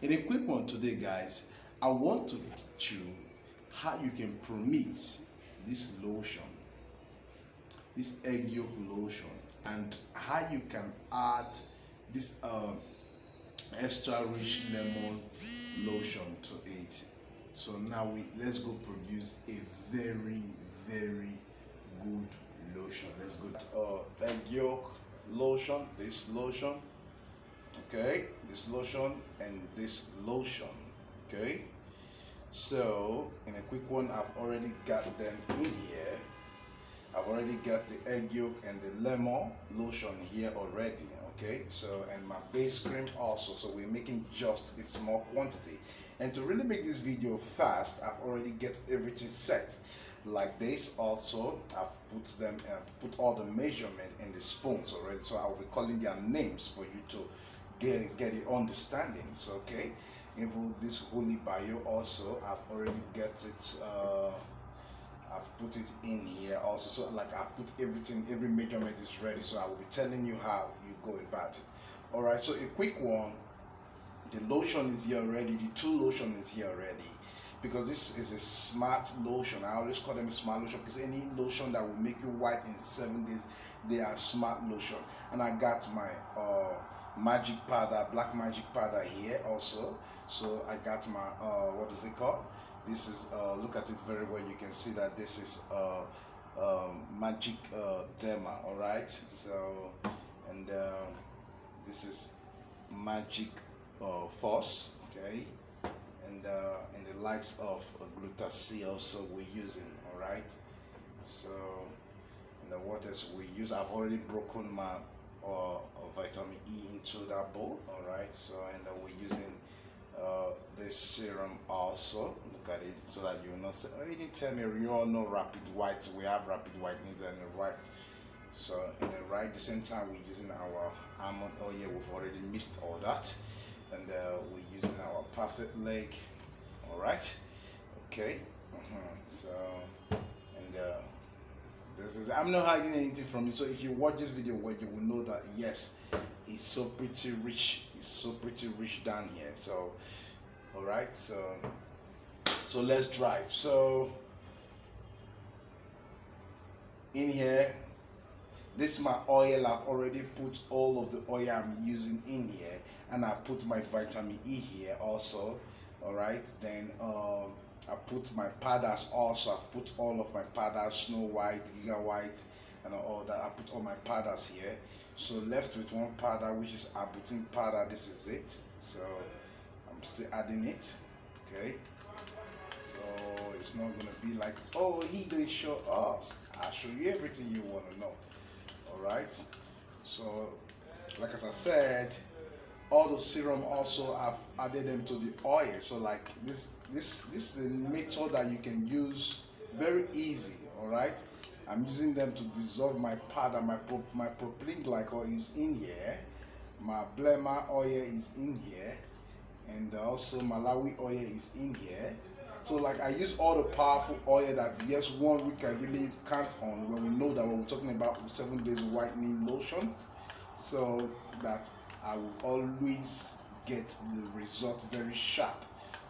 In a quick one today, guys, I want to teach you how you can Promix this lotion, this egg yolk lotion, and how you can add this extra rich lemon lotion to it. So now let's go produce a very good lotion. Let's go egg yolk lotion, this lotion, okay, this lotion and this lotion, okay. So in a quick one, I've already got them in here. I've already got the egg yolk and the lemon lotion here already, okay. So, and my base cream also, so we're making just a small quantity. And to really make this video fast, I've already get everything set like this. Also, I've put all the measurement in the spoons already, so I'll be calling their names for you to get the understandings, okay. Even this holy bio also, I've already get it, I've put it in here also. So like I've put everything, every measurement is ready, so I will be telling you how you go about it. All right, so a quick one, the lotion is here already, the two lotion is here already, because this is a smart lotion. I always call them a smart lotion because any lotion that will make you white in 7 days, they are smart lotion. And I got my magic powder, black magic powder here also. So I got my what is it called? This is look at it very well. You can see that this is magic derma. All right. So and this is magic force. Okay. And the likes of glutathione also we're using. All right. So and the waters we use, I've already broken my vitamin E into that bowl. All right. So and we're using this serum also. Look at it so that you will not say, oh, you didn't tell me. You all know rapid white. We have rapid whiteness and the right. So in the right, the same time we're using our almond oil. We've already mixed all that, and we're using our perfect leg. All right. Okay. So and this is, I'm not hiding anything from you. So if you watch this video, well, you will know that yes, it's so pretty rich. It's so pretty rich down here. So all right. So let's drive. So in here, this is my oil. I've already put all of the oil I'm using in here, and I put my vitamin E here also. All right. Then I put my powders also. I've put all of my powders, Snow White, Giga White, and all that. I put all my powders here. So left with one powder, which is Arbutin powder. This is it. So I'm still adding it. Okay. So it's not gonna be like, oh, he didn't show us. I'll show you everything you want to know. All right. So like as I said, all the serum also I've added them to the oil. So like this is a method that you can use very easy. All right. I'm using them to dissolve my powder. My propylene glycol is in here. My blema oil is in here, and also Malawi oil is in here. So like I use all the powerful oil that yes, 1 week I really count on when we know that when we're talking about 7 days whitening lotion, so that I will always get the result very sharp.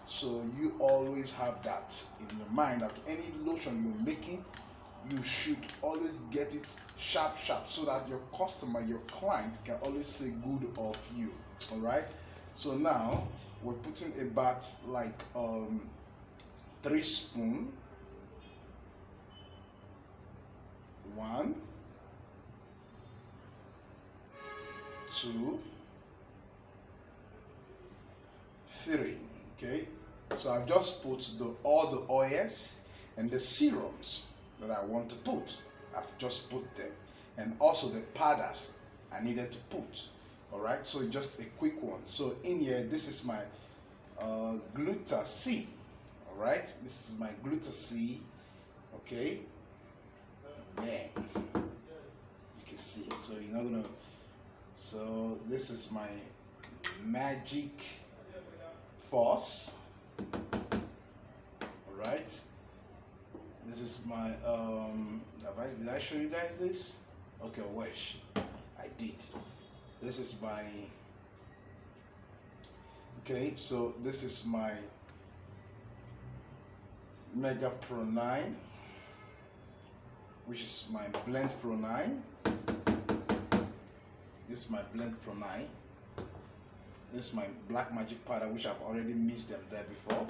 So you always have that in your mind that any lotion you're making, you should always get it sharp, so that your customer, your client can always say good of you. All right. So now we're putting about like 3 spoons. 1, 2, 3. Okay. So I've just put all the oils and the serums that I want to put. I've just put them, and also the powders I needed to put. All right. So just a quick one. So in here, this is my glutathione. All right. This is my glutathione. Okay. Man, you can see it. So you're not gonna. So this is my magic force. All right. This is my did I show you guys this? Okay, wish I did. This is my Okay, so this is my Mega Pro 9, which is my Blend Pro 9. This is my Blend Pro 9. This is my Black Magic powder, which I've already mixed them there before.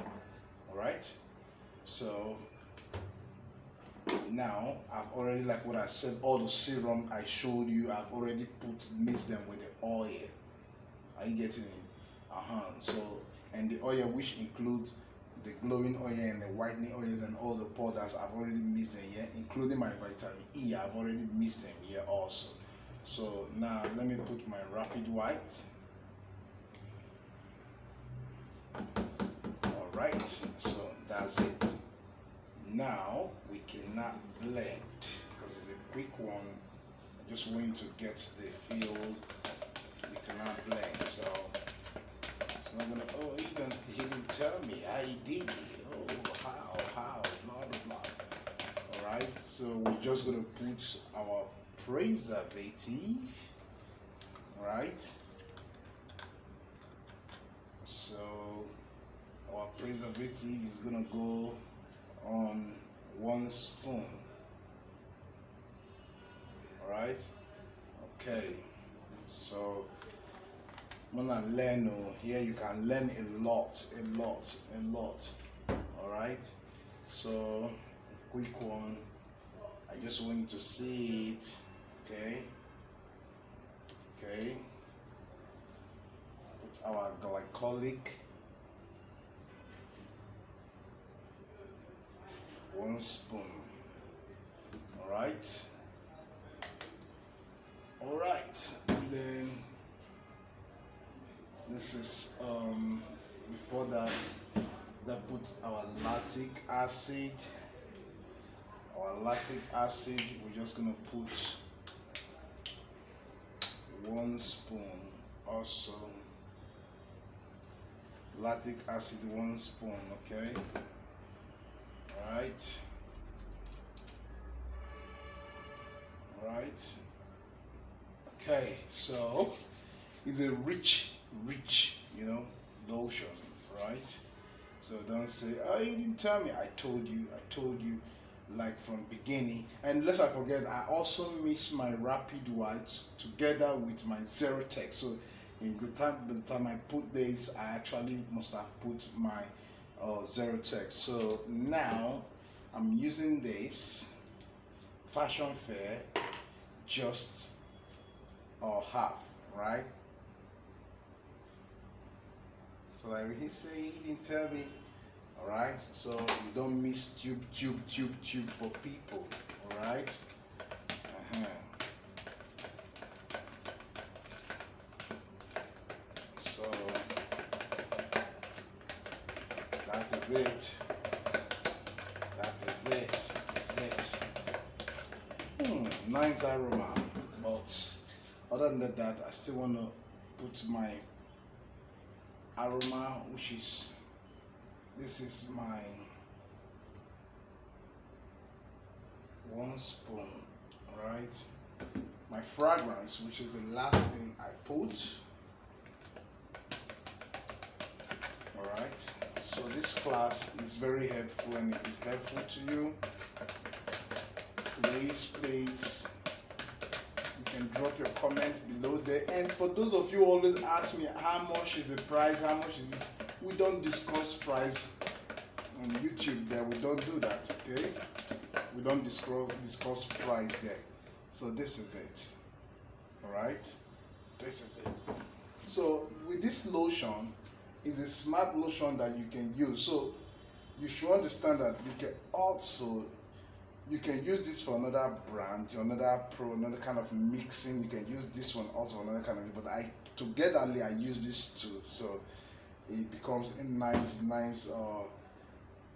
Alright, so now I've already, like what I said, all the serum I showed you, I've already mixed them with the oil. Are you getting it? So, and the oil, which includes the glowing oil and the whitening oils and all the powders, I've already mixed them here, including my vitamin E. I've already mixed them here also. So now let me put my Rapid White. Alright, so that's it. Now we cannot blend because it's a quick one. I just want you to get the feel. We cannot blend, so it's not gonna. Oh, he didn't tell me how he did it. Oh, how, blah blah blah. All right, so we're just gonna put our preservative. All right. So our preservative is gonna go on 1 spoon. All right. Okay. So I'm gonna learn. Here you can learn a lot. All right. So a quick one. I just want you to see it. Okay. Okay. Put our glycolic. 1 spoon. Alright. Alright. Then this is before that, let's put our lactic acid. Our lactic acid, we're just gonna put 1 spoon also. Lactic acid 1 spoon, okay? Alright. Alright. Okay, so it's a rich, lotion, right? So don't say, oh, you didn't tell me. I told you, like from beginning. And lest I forget, I also mix my Rapid White together with my Zerotech. So by the time I put this, I actually must have put my Zerotech. So now I'm using this Fashion Fair just half, right? So like he say, he didn't tell me. All right, so you don't miss tube for people. All right. So that is it. That's it. Nice aroma, but other than that, I still want to put my aroma, which is, this is my 1 spoon, right? My fragrance, which is the last thing I put. All right. So this class is very helpful, and if it's helpful to you, please, you can drop your comments below there. And for those of you who always ask me how much is the price, how much is this, we don't discuss price on YouTube there. We don't do that, okay? We don't discuss price there. So this is it. Alright? This is it. So with this lotion, it's a smart lotion that you can use. So you should understand that you can use this for another brand, another kind of mixing. You can use this one also for another kind of, but I use this too. So it becomes a nice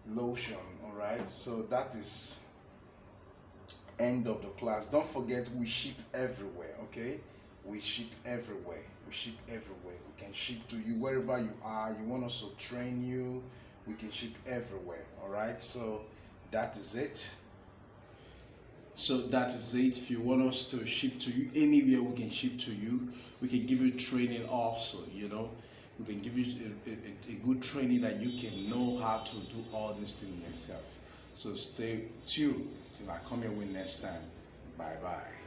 lotion. All right, so that is end of the class. Don't forget, we ship everywhere. Okay, we ship everywhere. We can ship to you wherever you are. You want us to train you, we can ship everywhere. All right, so that is it. If you want us to ship to you anywhere, we can ship to you. We can give you training also, we can give you a good training that you can know how to do all these things yourself. So stay tuned till I come your way next time. Bye bye.